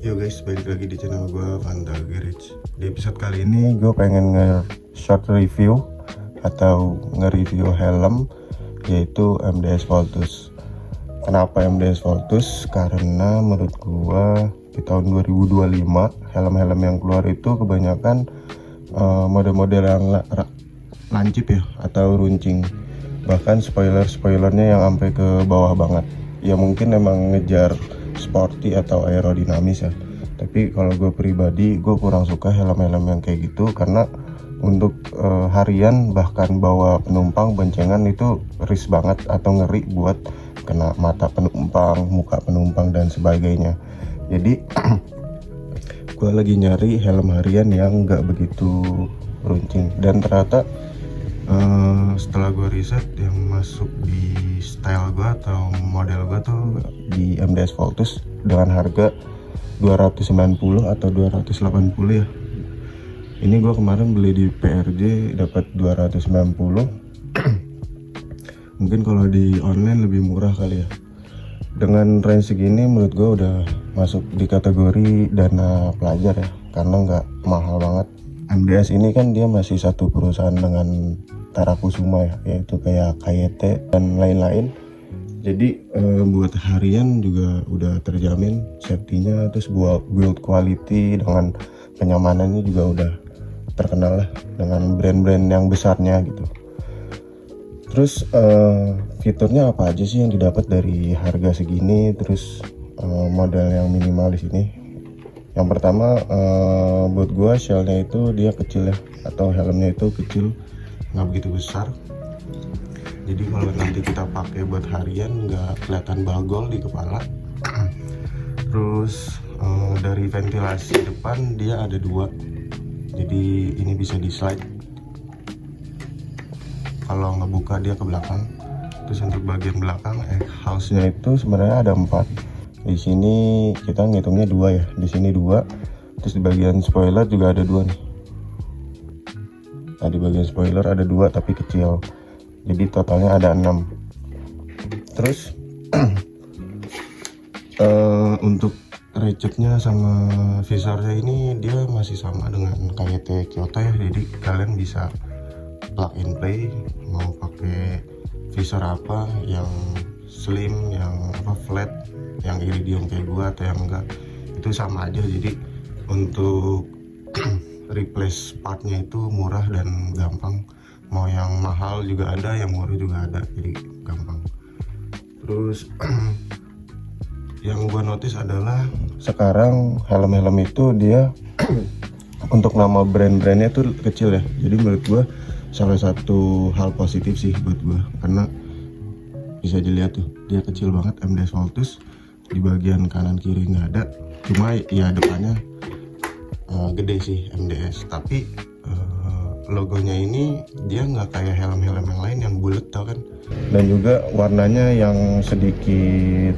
Yo guys, balik lagi di channel gue Vanda Garage. Di episode kali ini gue pengen nge-short review atau nge-review helm, yaitu MDS Voltus. Kenapa MDS Voltus? Karena menurut gue di tahun 2025 helm-helm yang keluar itu kebanyakan model-model yang lancip ya, atau runcing. Bahkan spoilernya yang sampai ke bawah banget. Ya mungkin emang ngejar sporty atau aerodinamis ya, tapi kalau gue pribadi gue kurang suka helm-helm yang kayak gitu, karena untuk harian bahkan bawa penumpang boncengan itu risk banget atau ngeri buat kena mata penumpang, muka penumpang dan sebagainya. Jadi gue lagi nyari helm harian yang nggak begitu runcing, dan ternyata setelah gue riset yang masuk di style gue atau model gue tuh di MDS Voltus dengan harga 290 atau 280 ya. Ini gue kemarin beli di PRJ dapat 290. Mungkin kalau di online lebih murah kali ya. Dengan range segini menurut gue udah masuk di kategori dana pelajar ya, karena nggak mahal banget. MDS ini kan dia masih satu perusahaan dengan Tarakusuma ya, yaitu kayak KYT dan lain-lain. Jadi buat harian juga udah terjamin safety-nya, terus buat build quality dengan kenyamanannya juga udah terkenal lah dengan brand-brand yang besarnya gitu. Terus fiturnya apa aja sih yang didapat dari harga segini, terus model yang minimalis ini? Yang pertama, buat gua shellnya itu dia kecil ya, atau helmnya itu kecil, nggak begitu besar. Jadi kalau nanti kita pakai buat harian nggak kelihatan bagol di kepala. Terus dari ventilasi depan dia ada dua, jadi ini bisa di slide. Kalau ngebuka dia ke belakang. Terus untuk bagian belakang house-nya itu sebenarnya ada 4. Di sini kita ngitungnya 2 ya, di sini 2. Terus di bagian spoiler juga ada 2 nih. Nah, di bagian spoiler ada 2 tapi kecil. Jadi totalnya ada 6. Terus untuk ratchetnya sama visornya ini dia masih sama dengan KYT Kyoto ya. Jadi kalian bisa plug and play, mau pakai visor apa, yang slim, yang flat, yang iridium kayak gua atau yang enggak, itu sama aja. Jadi untuk replace partnya itu murah dan gampang. Mau yang mahal juga ada, yang murah juga ada, jadi gampang. Terus yang gua notice adalah sekarang helm-helm itu dia untuk nama brand-brandnya tuh kecil ya. Jadi menurut gua salah satu hal positif sih buat gua, karena bisa dilihat tuh dia kecil banget MDS Voltus. Di bagian kanan kiri nggak ada, cuma ya depannya gede sih MDS. Tapi logonya ini dia nggak kayak helm-helm yang lain yang bulat tau kan, dan juga warnanya yang sedikit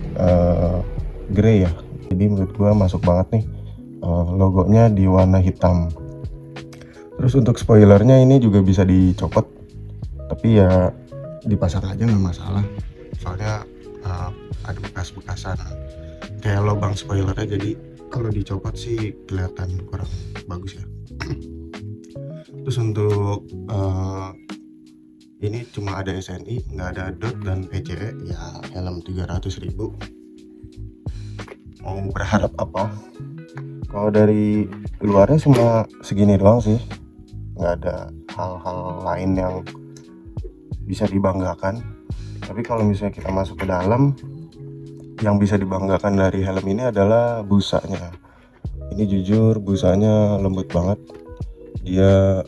grey ya. Jadi menurut gua masuk banget nih logonya di warna hitam. Terus untuk spoilernya ini juga bisa dicopot, tapi ya dipasang aja nggak masalah, soalnya ada bekas-bekasan kayak lubang spoilernya, jadi kalau dicopot sih kelihatan kurang bagus ya. Terus untuk ini cuma ada SNI, nggak ada DOT dan PCE ya, helm 300.000. Mau berharap apa? Kalau dari luarnya cuma segini doang sih, nggak ada hal-hal lain yang bisa dibanggakan. Tapi kalau misalnya kita masuk ke dalam, yang bisa dibanggakan dari helm ini adalah busanya. Ini jujur busanya lembut banget. Dia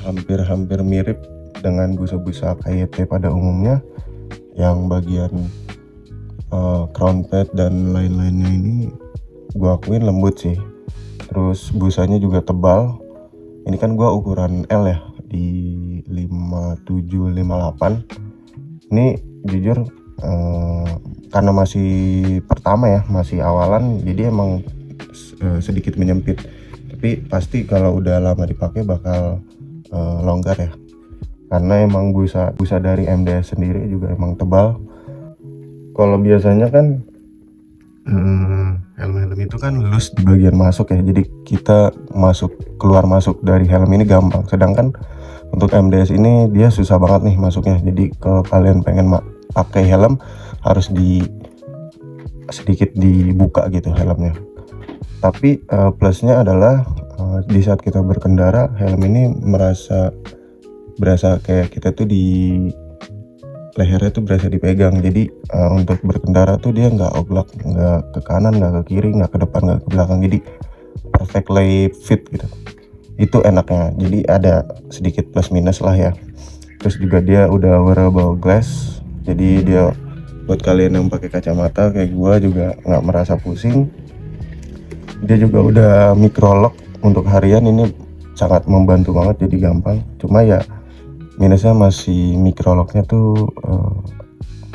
hampir mirip dengan busa-busa KYT pada umumnya. Yang bagian crown pad dan lain-lainnya ini gua akuin lembut sih. Terus busanya juga tebal. Ini kan gua ukuran L ya, di 57-58. Ini jujur karena masih pertama ya, masih awalan, jadi emang sedikit menyempit. Tapi pasti kalau udah lama dipakai bakal longgar ya, karena emang busa dari MDS sendiri juga emang tebal. Kalau biasanya kan helm itu kan loose di bagian masuk ya, jadi kita keluar masuk dari helm ini gampang. Sedangkan untuk MDS ini dia susah banget nih masuknya. Jadi kalau kalian pengen pakai helm harus sedikit dibuka gitu helmnya. Tapi plusnya adalah di saat kita berkendara, helm ini berasa kayak kita tuh di lehernya tuh berasa dipegang. Jadi untuk berkendara tuh dia nggak oblak, nggak ke kanan, nggak ke kiri, nggak ke depan, nggak ke belakang. Jadi perfectly fit gitu. Itu enaknya. Jadi ada sedikit plus minus lah ya. Terus juga dia udah wearable glass, jadi dia buat kalian yang pakai kacamata kayak gua juga nggak merasa pusing. Dia juga udah micro lock untuk harian, ini sangat membantu banget, jadi gampang. Cuma ya minusnya masih micro locknya tuh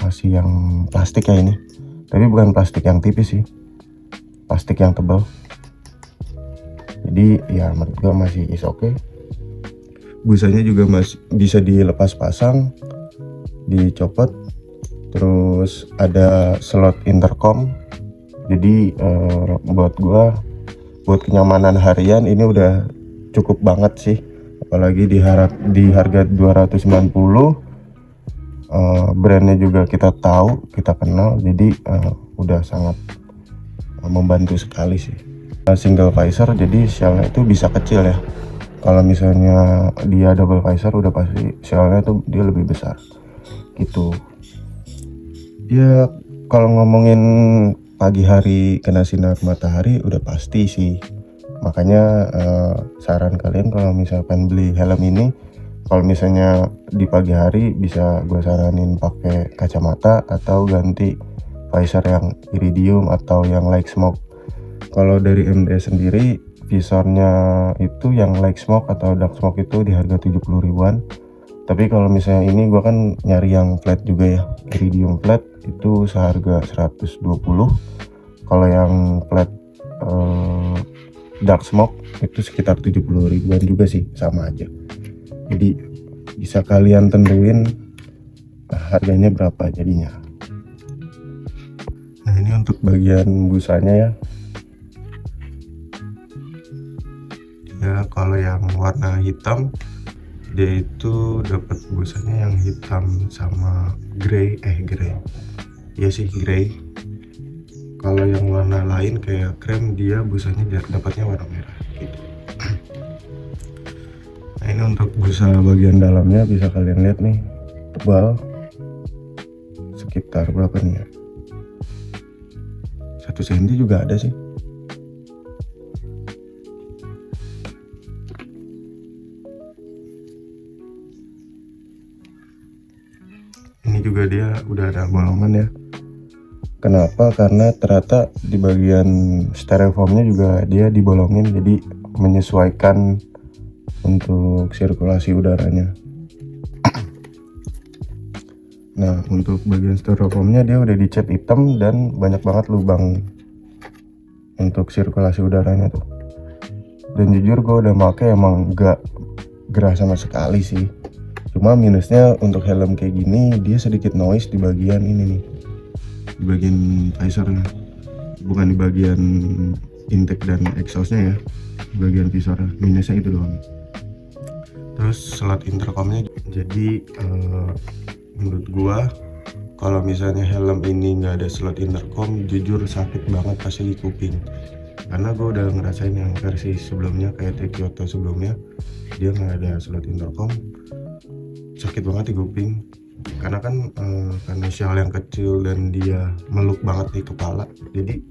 masih yang plastik ya ini, tapi bukan plastik yang tipis sih, plastik yang tebal. Jadi ya menurut gua masih is okay. Busanya juga masih bisa dilepas pasang, dicopot. Terus ada slot intercom. Jadi buat kenyamanan harian ini udah cukup banget sih. Apalagi di harga 290. Brandnya juga kita tahu, kita kenal. Jadi udah sangat membantu sekali sih. Single visor, jadi shellnya itu bisa kecil ya. Kalau misalnya dia double visor udah pasti shellnya tuh dia lebih besar gitu ya. Kalau ngomongin pagi hari kena sinar matahari udah pasti sih, makanya saran kalian kalau misalkan beli helm ini, kalau misalnya di pagi hari bisa gue saranin pakai kacamata atau ganti visor yang iridium atau yang light smoke. Kalau dari MDS sendiri, visornya itu yang light smoke atau dark smoke itu di harga 70 ribuan. Tapi kalau misalnya ini gua kan nyari yang flat juga ya, iridium flat itu seharga 120. Kalau yang flat dark smoke itu sekitar 70 ribuan juga sih, sama aja. Jadi bisa kalian tentuin harganya berapa jadinya. Nah ini untuk bagian busanya ya. Ya kalau yang warna hitam dia itu dapat busanya yang hitam sama grey ya sih grey. Kalau yang warna lain kayak krem dia busanya dapatnya warna merah gitu. Nah ini untuk busa bagian dalamnya bisa kalian lihat nih, tebal sekitar berapa nih ya, 1 cm juga ada sih. Ini juga dia udah ada bolongan ya. Kenapa? Karena ternyata di bagian styrofoamnya juga dia dibolongin, jadi menyesuaikan untuk sirkulasi udaranya. Nah untuk bagian styrofoamnya dia udah dicat hitam dan banyak banget lubang untuk sirkulasi udaranya tuh. Dan jujur gue udah pakai emang gak gerah sama sekali sih. Cuma minusnya untuk helm kayak gini dia sedikit noise di bagian ini nih, di bagian visornya, bukan di bagian intake dan exhaustnya ya, di bagian visornya. Minusnya itu doang. Terus slot intercomnya, jadi menurut gua kalau misalnya helm ini nggak ada slot intercom, jujur sakit banget pasti di kuping. Karena gua udah ngerasain yang versi sebelumnya kayak Kyoto sebelumnya, dia nggak ada slot intercom, sakit banget di kuping. Karena kan karena shell yang kecil dan dia meluk banget di kepala, jadi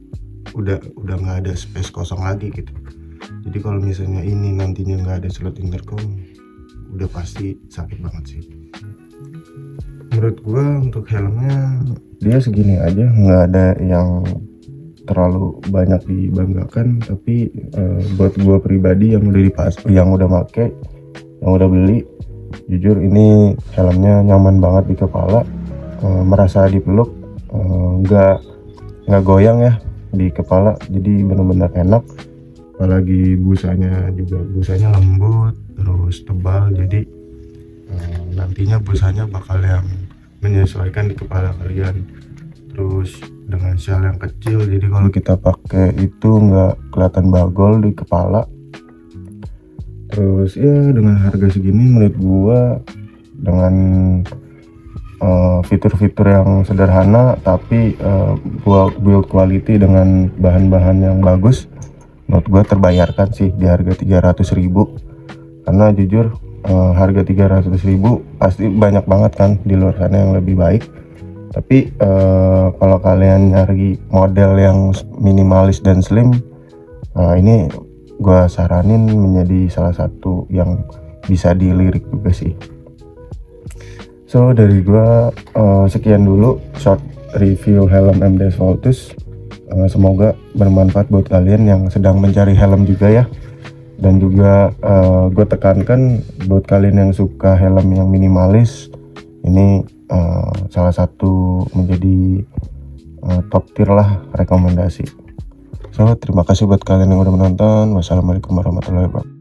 udah nggak ada space kosong lagi gitu. Jadi kalau misalnya ini nantinya nggak ada slot intercom, udah pasti sakit banget sih. Menurut gua untuk helmnya dia segini aja, nggak ada yang terlalu banyak dibanggakan. Tapi buat gua pribadi yang udah make, yang udah beli, jujur ini helmnya nyaman banget di kepala, merasa dipeluk, nggak goyang ya di kepala, jadi benar-benar enak. Apalagi busanya lembut terus tebal, jadi nantinya busanya bakal yang menyesuaikan di kepala kalian. Terus dengan shell yang kecil, jadi kalau kita pakai itu nggak kelihatan bagol di kepala. Terus ya dengan harga segini menurut gua, dengan fitur-fitur yang sederhana tapi build quality dengan bahan-bahan yang bagus, menurut gua terbayarkan sih di harga 300.000. Karena jujur harga 300.000 pasti banyak banget kan di luar sana yang lebih baik. Tapi kalau kalian nyari model yang minimalis dan slim, ini gua saranin menjadi salah satu yang bisa dilirik juga sih. So dari gua sekian dulu short review helm MDS Voltus. Semoga bermanfaat buat kalian yang sedang mencari helm juga ya. Dan juga gue tekankan buat kalian yang suka helm yang minimalis, ini salah satu menjadi top tier lah rekomendasi. So terima kasih buat kalian yang udah menonton. Wassalamualaikum warahmatullahi wabarakatuh.